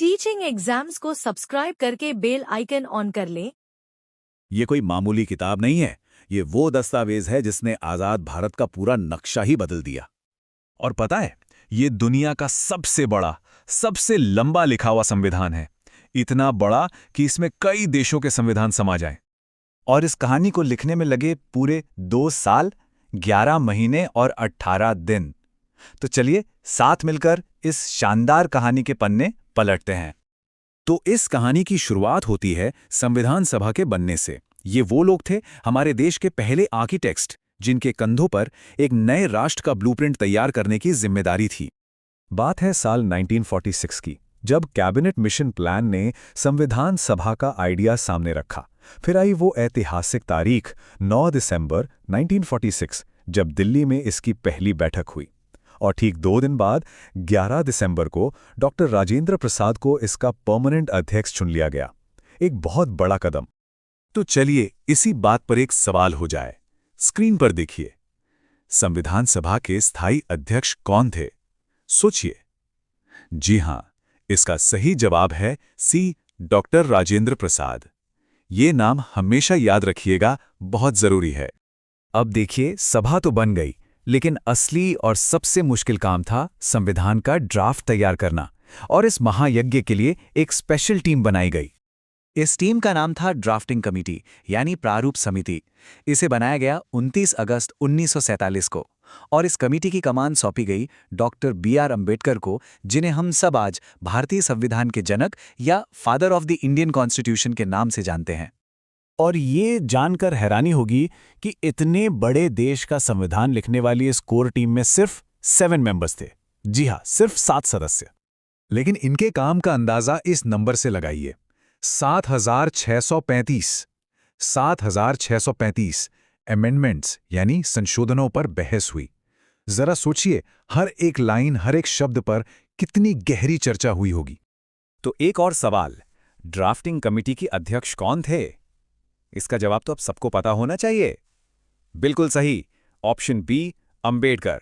Teaching exams को subscribe करके bell icon on कर लें। ये कोई मामूली किताब नहीं है। ये वो दस्तावेज है जिसने आजाद भारत का पूरा नक्शा ही बदल दिया। और पता है, ये दुनिया का सबसे बड़ा, सबसे लंबा लिखा हुआ संविधान है। इतना बड़ा कि इसमें कई देशों के संविधान समा जाएं। और इस कहानी को लिखने में लगे पूरे 2 साल, 11 महीने और 18 दिन। तो चलिए साथ मिलकर इस शानदार कहानी के पन्ने पलटते हैं। तो इस कहानी की शुरुआत होती है संविधान सभा के बनने से। ये वो लोग थे, हमारे देश के पहले आर्किटेक्ट, जिनके कंधों पर एक नए राष्ट्र का ब्लूप्रिंट तैयार करने की जिम्मेदारी थी। बात है साल 1946 की, जब कैबिनेट मिशन प्लान ने संविधान सभा का आइडिया सामने रखा। फिर आई वो ऐतिहासिक तारीख 9 दिसंबर 1946, जब दिल्ली में इसकी पहली बैठक हुई। और ठीक 2 दिन बाद 11 दिसंबर को डॉक्टर राजेंद्र प्रसाद को इसका परमानेंट अध्यक्ष चुन लिया गया। एक बहुत बड़ा कदम। तो चलिए इसी बात पर एक सवाल हो जाए। स्क्रीन पर देखिए, संविधान सभा के स्थायी अध्यक्ष कौन थे? सोचिए। जी हां, इसका सही जवाब है सी, डॉक्टर राजेंद्र प्रसाद। ये नाम हमेशा याद रखिएगा, बहुत जरूरी है। अब देखिए, सभा तो बन गई, लेकिन असली और सबसे मुश्किल काम था संविधान का ड्राफ्ट तैयार करना। और इस महायज्ञ के लिए एक स्पेशल टीम बनाई गई। इस टीम का नाम था ड्राफ्टिंग कमेटी, यानी प्रारूप समिति। इसे बनाया गया 29 अगस्त 1947 को। और इस कमेटी की कमान सौंपी गई डॉक्टर B.R. अम्बेडकर को, जिन्हें हम सब आज भारतीय संविधान के जनक या father of the Indian constitution के नाम से जानते हैं। और ये जानकर हैरानी होगी कि इतने बड़े देश का संविधान लिखने वाली इस कोर टीम में सिर्फ 7 मेंबर्स थे। जी हां, सिर्फ 7 सदस्य। लेकिन इनके काम का अंदाजा इस नंबर से लगाइए, 7,635। 7,635 अमेंडमेंट्स यानी संशोधनों पर बहस हुई। जरा सोचिए, हर एक लाइन, हर एक शब्द पर कितनी गहरी चर्चा हुई होगी। तो एक और सवाल, ड्राफ्टिंग कमेटी की अध्यक्ष कौन थे? इसका जवाब तो अब सबको पता होना चाहिए। बिल्कुल सही, ऑप्शन बी, अंबेडकर।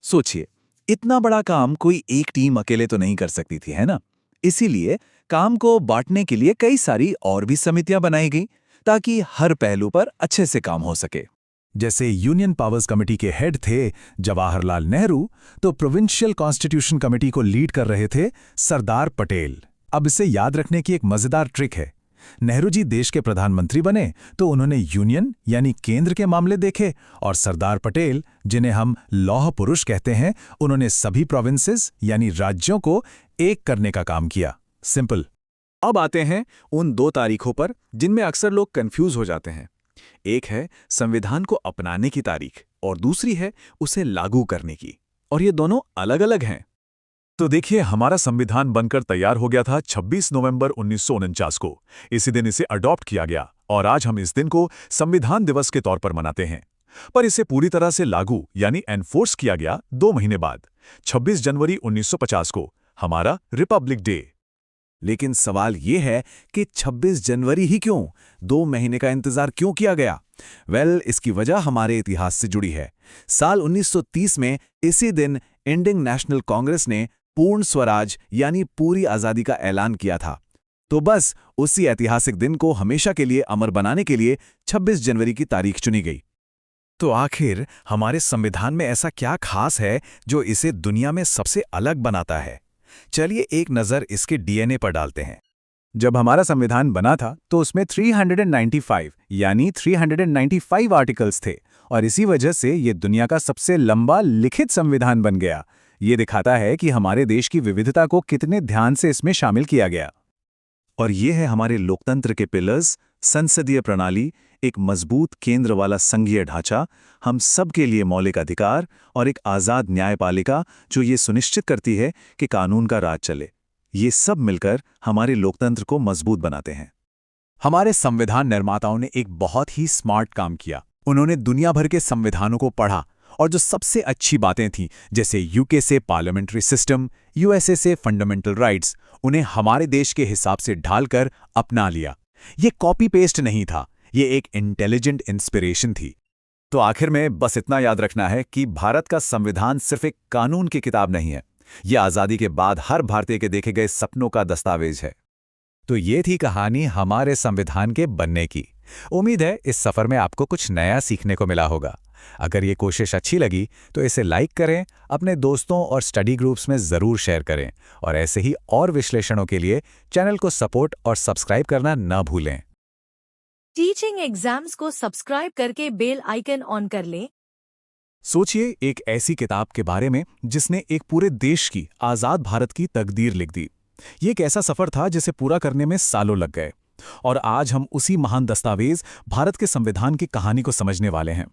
सोचिए, इतना बड़ा काम कोई एक टीम अकेले तो नहीं कर सकती थी, है ना? इसीलिए काम को बांटने के लिए कई सारी और भी समितियां बनाई गई, ताकि हर पहलू पर अच्छे से काम हो सके। जैसे यूनियन पावर्स कमेटी के हेड थे जवाहरलाल नेहरू, तो प्रोविंशियल कॉन्स्टिट्यूशन कमेटी को लीड कर रहे थे सरदार पटेल। अब इसे याद रखने की एक मजेदार ट्रिक है। नेहरू जी देश के प्रधानमंत्री बने तो उन्होंने यूनियन यानी केंद्र के मामले देखे, और सरदार पटेल, जिन्हें हम लौह पुरुष कहते हैं, उन्होंने सभी प्रोविंसेस यानी राज्यों को एक करने का काम किया। सिंपल। अब आते हैं उन 2 तारीखों पर जिनमें अक्सर लोग कंफ्यूज हो जाते हैं। एक है संविधान को अपनाने की तारीख और दूसरी है उसे लागू करने की, और ये दोनों अलग अलग हैं। तो देखिए, हमारा संविधान बनकर तैयार हो गया था 26 नवंबर 1949 को। इसी दिन इसे अडॉप्ट किया गया और आज हम इस दिन को संविधान दिवस के तौर पर मनाते हैं। पर इसे पूरी तरह से लागू यानी एनफोर्स किया गया 2 महीने बाद, 26 जनवरी 1950 को, हमारा रिपब्लिक डे। लेकिन सवाल ये है कि 26 जनवरी ही क्यों? 2 महीने का इंतजार क्यों किया गया? इसकी वजह हमारे इतिहास से जुड़ी है। साल 1930 में इसी दिन इंडियन नेशनल कांग्रेस ने पूर्ण स्वराज यानी पूरी आजादी का ऐलान किया था। तो बस उसी ऐतिहासिक दिन को हमेशा के लिए अमर बनाने के लिए 26 जनवरी की तारीख चुनी गई। तो आखिर हमारे संविधान में ऐसा क्या खास है जो इसे दुनिया में सबसे अलग बनाता है? चलिए एक नज़र इसके डीएनए पर डालते हैं। जब हमारा संविधान बना था तो उसमें 395 यानी 395 आर्टिकल्स थे, और इसी वजह से ये दुनिया का सबसे लंबा लिखित संविधान बन गया। ये दिखाता है कि हमारे देश की विविधता को कितने ध्यान से इसमें शामिल किया गया। और ये है हमारे लोकतंत्र के पिलर्स, संसदीय प्रणाली, एक मजबूत केंद्र वाला संघीय ढांचा, हम सब के लिए मौलिक अधिकार और एक आज़ाद न्यायपालिका जो ये सुनिश्चित करती है कि कानून का राज चले। ये सब मिलकर हमारे लोकतंत्र को मजबूत बनाते हैं। हमारे संविधान निर्माताओं ने एक बहुत ही स्मार्ट काम किया। उन्होंने दुनिया भर के संविधानों को पढ़ा और जो सबसे अच्छी बातें थीं, जैसे यूके से पार्लियामेंट्री सिस्टम, यूएसए से फंडामेंटल राइट्स, उन्हें हमारे देश के हिसाब से ढालकर अपना लिया। ये कॉपी पेस्ट नहीं था, ये एक इंटेलिजेंट इंस्पिरेशन थी। तो आखिर में बस इतना याद रखना है कि भारत का संविधान सिर्फ एक कानून की किताब नहीं है, यह आज़ादी के बाद हर भारतीय के देखे गए सपनों का दस्तावेज है। तो ये थी कहानी हमारे संविधान के बनने की। उम्मीद है इस सफर में आपको कुछ नया सीखने को मिला होगा। अगर ये कोशिश अच्छी लगी तो इसे लाइक करें, अपने दोस्तों और स्टडी ग्रुप्स में ज़रूर शेयर करें, और ऐसे ही और विश्लेषणों के लिए चैनल को सपोर्ट और सब्सक्राइब करना न भूलें। टीचिंग एग्जाम्स को सब्सक्राइब करके बेल आइकन ऑन कर लें। सोचिए एक ऐसी किताब के बारे में जिसने एक पूरे देश की, आज़ाद भारत की तकदीर लिख दी। ये एक ऐसा सफ़र था जिसे पूरा करने में सालों लग गए, और आज हम उसी महान दस्तावेज भारत के संविधान की कहानी को समझने वाले हैं।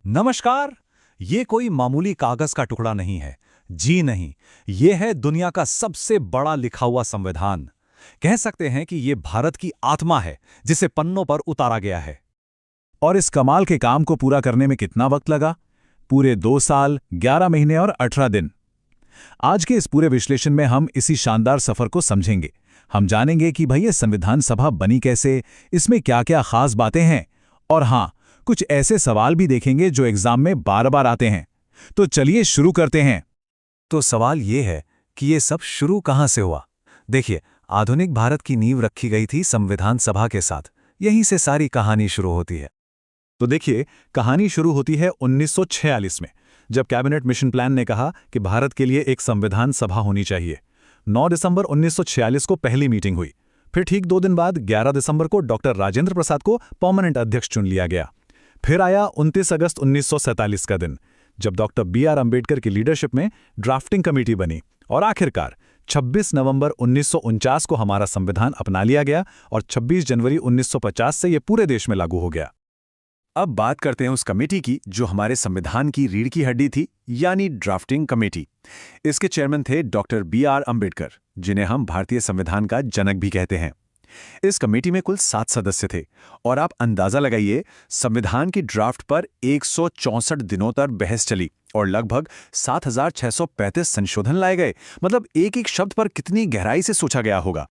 नमस्कार। ये कोई मामूली कागज का टुकड़ा नहीं है। जी नहीं, ये है दुनिया का सबसे बड़ा लिखा हुआ संविधान। कह सकते हैं कि ये भारत की आत्मा है जिसे पन्नों पर उतारा गया है। और इस कमाल के काम को पूरा करने में कितना वक्त लगा? पूरे 2 साल, 11 महीने और 18 दिन। आज के इस पूरे विश्लेषण में हम इसी शानदार सफर को समझेंगे। हम जानेंगे कि भई ये संविधान सभा बनी कैसे, इसमें क्या-क्या खास बातें हैं, और हां, कुछ ऐसे सवाल भी देखेंगे जो एग्जाम में बार-बार आते हैं। तो चलिए शुरू करते हैं। तो सवाल ये है कि ये सब शुरू कहां से हुआ? देखिए, आधुनिक भारत की नींव रखी गई थी संविधान सभा के साथ। यहीं से सारी कहानी शुरू होती है। तो देखिए, कहानी शुरू होती है 1946 में, जब कैबिनेट मिशन प्लान ने कहा कि भारत के लिए एक संविधान सभा होनी चाहिए। 9 दिसंबर 1946 को पहली मीटिंग हुई। फिर ठीक 2 दिन बाद 11 दिसंबर को डॉक्टर राजेंद्र प्रसाद को परमानेंट अध्यक्ष चुन लिया गया। फिर आया 29 अगस्त 1947 का दिन, जब डॉक्टर B.R. अम्बेडकर की लीडरशिप में ड्राफ्टिंग कमेटी बनी, और आखिरकार 26 नवंबर 1949 को हमारा संविधान अपना लिया गया, और 26 जनवरी 1950 से यह पूरे देश में लागू हो गया। अब बात करते हैं उस कमेटी की जो हमारे संविधान की रीढ़ की हड्डी थी, यानी ड्राफ्टिंग कमेटी। इसके चेयरमैन थे डॉक्टर B.R. अम्बेडकर, जिन्हें हम भारतीय संविधान का जनक भी कहते हैं। इस कमेटी में कुल 7 सदस्य थे, और आप अंदाजा लगाइए, संविधान की ड्राफ्ट पर 164 दिनों तक बहस चली और लगभग 7,635 संशोधन लाए गए। मतलब एक-एक शब्द पर कितनी गहराई से सोचा गया होगा।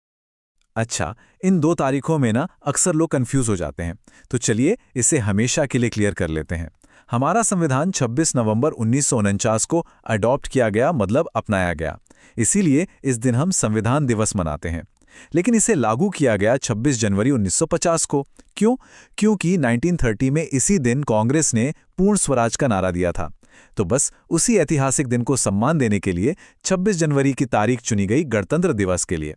अच्छा, इन 2 तारीखों में ना अक्सर लोग कंफ्यूज हो जाते हैं, तो चलिए इसे हमेशा के लिए क्लियर कर लेते हैं। हमारा संविधान 26 नवंबर 1949 को अडॉप्ट किया गया, मतलब अपनाया गया। इसीलिए इस दिन हम संविधान दिवस मनाते हैं। लेकिन इसे लागू किया गया 26 जनवरी 1950 को। क्यों? क्योंकि 1930 में इसी दिन कांग्रेस ने पूर्ण स्वराज का नारा दिया था। तो बस उसी ऐतिहासिक दिन को सम्मान देने के लिए 26 जनवरी की तारीख चुनी गई गणतंत्र दिवस के लिए।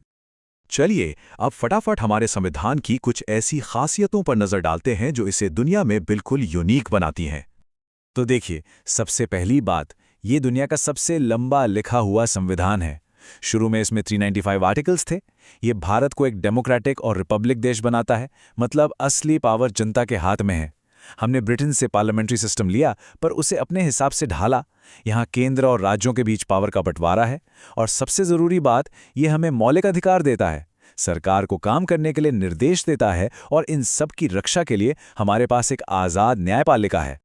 चलिए अब फटाफट हमारे संविधान की कुछ ऐसी खासियतों पर नजर डालते हैं जो इसे दुनिया में बिल्कुल यूनिक बनाती हैं। तो देखिए, सबसे पहली बात, ये दुनिया का सबसे लंबा लिखा हुआ संविधान है। शुरू में इसमें 395 आर्टिकल्स थे। ये भारत को एक डेमोक्रेटिक और रिपब्लिक देश बनाता है, मतलब असली पावर जनता के हाथ में है। हमने ब्रिटेन से पार्लियामेंट्री सिस्टम लिया, पर उसे अपने हिसाब से ढाला। यहाँ केंद्र और राज्यों के बीच पावर का बंटवारा है, और सबसे ज़रूरी बात, ये हमें मौलिक अधिकार देता है, सरकार को काम करने के लिए निर्देश देता है, और इन सब की रक्षा के लिए हमारे पास एक आज़ाद न्यायपालिका है।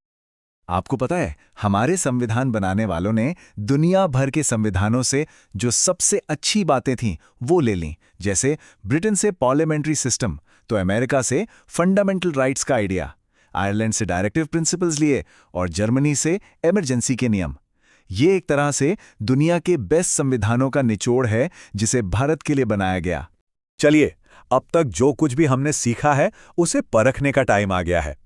आपको पता है, हमारे संविधान बनाने वालों ने दुनिया भर के संविधानों से जो सबसे अच्छी बातें थीं वो ले लीं। जैसे ब्रिटेन से पार्लियामेंट्री सिस्टम, तो अमेरिका से फंडामेंटल राइट्स का आइडिया, आयरलैंड से डायरेक्टिव प्रिंसिपल्स लिए, और जर्मनी से इमरजेंसी के नियम। ये एक तरह से दुनिया के बेस्ट संविधानों का निचोड़ है जिसे भारत के लिए बनाया गया। चलिए, अब तक जो कुछ भी हमने सीखा है उसे परखने का टाइम आ गया है।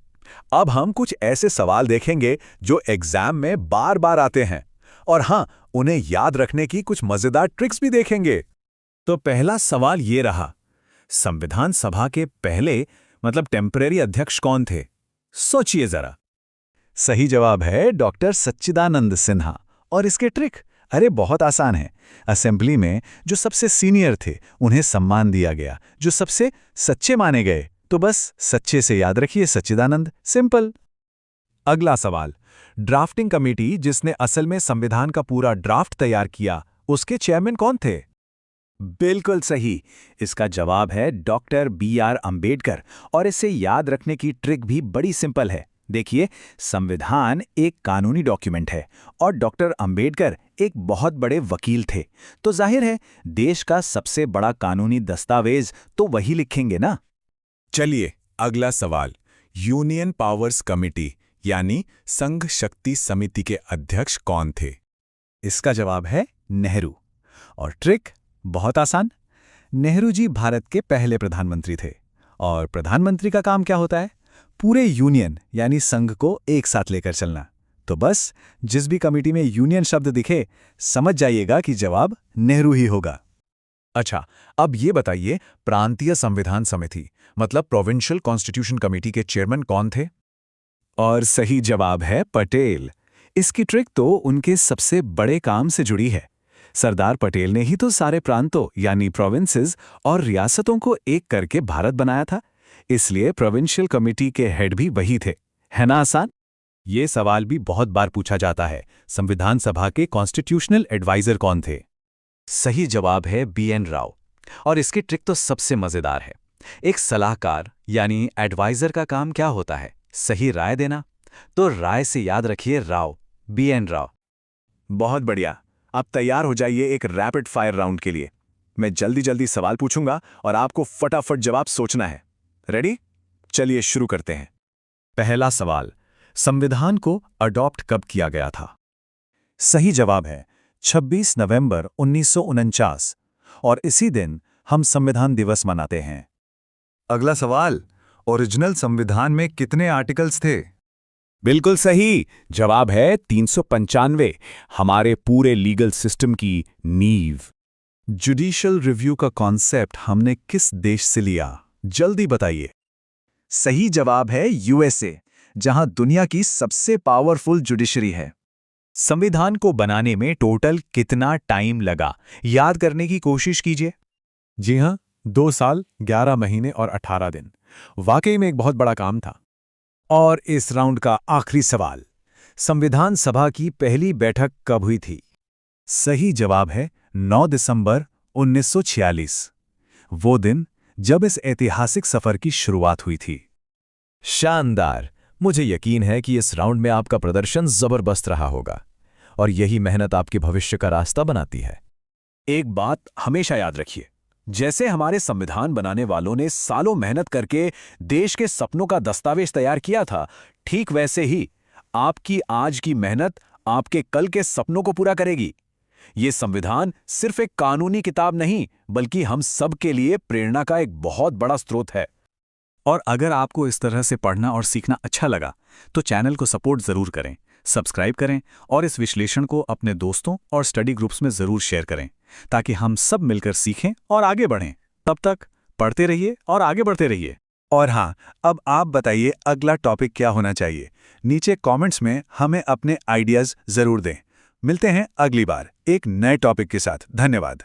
अब हम कुछ ऐसे सवाल देखेंगे जो एग्जाम में बार बार आते हैं, और हां, उन्हें याद रखने की कुछ मजेदार ट्रिक्स भी देखेंगे। तो पहला सवाल ये रहा, संविधान सभा के पहले, मतलब टेम्परेरी अध्यक्ष कौन थे? सोचिए जरा। सही जवाब है डॉक्टर सच्चिदानंद सिन्हा। और इसके ट्रिक, अरे बहुत आसान है। असेंबली में जो सबसे सीनियर थे उन्हें सम्मान दिया गया, जो सबसे सच्चे माने गए तो बस सच्चे से याद रखिए सच्चिदानंद। सिंपल। अगला सवाल, ड्राफ्टिंग कमेटी जिसने असल में संविधान का पूरा ड्राफ्ट तैयार किया, उसके चेयरमैन कौन थे? बिल्कुल सही। इसका जवाब है डॉक्टर B.R. अम्बेडकर। और इसे याद रखने की ट्रिक भी बड़ी सिंपल है। देखिए, संविधान एक कानूनी डॉक्यूमेंट है और डॉक्टर अम्बेडकर एक बहुत बड़े वकील थे, तो जाहिर है देश का सबसे बड़ा कानूनी दस्तावेज तो वही लिखेंगे ना। चलिए अगला सवाल, यूनियन पावर्स कमेटी यानी संघ शक्ति समिति के अध्यक्ष कौन थे? इसका जवाब है नेहरू। और ट्रिक बहुत आसान। नेहरू जी भारत के पहले प्रधानमंत्री थे, और प्रधानमंत्री का काम क्या होता है? पूरे यूनियन यानी संघ को एक साथ लेकर चलना। तो बस जिस भी कमेटी में यूनियन शब्द दिखे, समझ जाइएगा कि जवाब नेहरू ही होगा। अच्छा, अब ये बताइए, प्रांतीय संविधान समिति मतलब प्रोविंशियल कॉन्स्टिट्यूशन कमेटी के चेयरमैन कौन थे? और सही जवाब है पटेल। इसकी ट्रिक तो उनके सबसे बड़े काम से जुड़ी है। सरदार पटेल ने ही तो सारे प्रांतों यानी प्रोविंसेस और रियासतों को एक करके भारत बनाया था, इसलिए प्रोविंशियल कमेटी के हेड भी वही थे। है ना आसान? ये सवाल भी बहुत बार पूछा जाता है, संविधान सभा के कॉन्स्टिट्यूशनल एडवाइजर कौन थे? सही जवाब है BN राव। और इसकी ट्रिक तो सबसे मजेदार है। एक सलाहकार यानी एडवाइजर का काम क्या होता है? सही राय देना। तो राय से याद रखिए राव, BN राव। बहुत बढ़िया। आप तैयार हो जाइए एक रैपिड फायर राउंड के लिए। मैं जल्दी जल्दी सवाल पूछूंगा और आपको फटाफट जवाब सोचना है। रेडी? चलिए शुरू करते हैं। पहला सवाल, संविधान को अडॉप्ट कब किया गया था? सही जवाब है 26 नवंबर 1949, और इसी दिन हम संविधान दिवस मनाते हैं। अगला सवाल, ओरिजिनल संविधान में कितने आर्टिकल्स थे? बिल्कुल सही जवाब है 395, हमारे पूरे लीगल सिस्टम की नींव। जुडिशियल रिव्यू का कॉन्सेप्ट हमने किस देश से लिया? जल्दी बताइए। सही जवाब है USA, जहां दुनिया की सबसे पावरफुल जुडिशरी है। संविधान को बनाने में टोटल कितना टाइम लगा, याद करने की कोशिश कीजिए। जी हाँ, 2 साल 11 महीने और 18 दिन। वाकई में एक बहुत बड़ा काम था। और इस राउंड का आखिरी सवाल, संविधान सभा की पहली बैठक कब हुई थी? सही जवाब है 9 दिसंबर 1946, वो दिन जब इस ऐतिहासिक सफर की शुरुआत हुई थी। शानदार। मुझे यकीन है कि इस राउंड में आपका प्रदर्शन जबरदस्त रहा होगा, और यही मेहनत आपके भविष्य का रास्ता बनाती है। एक बात हमेशा याद रखिए, जैसे हमारे संविधान बनाने वालों ने सालों मेहनत करके देश के सपनों का दस्तावेज तैयार किया था, ठीक वैसे ही आपकी आज की मेहनत आपके कल के सपनों को पूरा करेगी। ये संविधान सिर्फ एक कानूनी किताब नहीं, बल्कि हम सब के लिए प्रेरणा का एक बहुत बड़ा स्रोत है। और अगर आपको इस तरह से पढ़ना और सीखना अच्छा लगा, तो चैनल को सपोर्ट ज़रूर करें, सब्सक्राइब करें और इस विश्लेषण को अपने दोस्तों और स्टडी ग्रुप्स में ज़रूर शेयर करें, ताकि हम सब मिलकर सीखें और आगे बढ़ें। तब तक पढ़ते रहिए और आगे बढ़ते रहिए। और हाँ, अब आप बताइए अगला टॉपिक क्या होना चाहिए। नीचे कमेंट्स में हमें अपने आइडियाज़ ज़रूर दें। मिलते हैं अगली बार एक नए टॉपिक के साथ। धन्यवाद।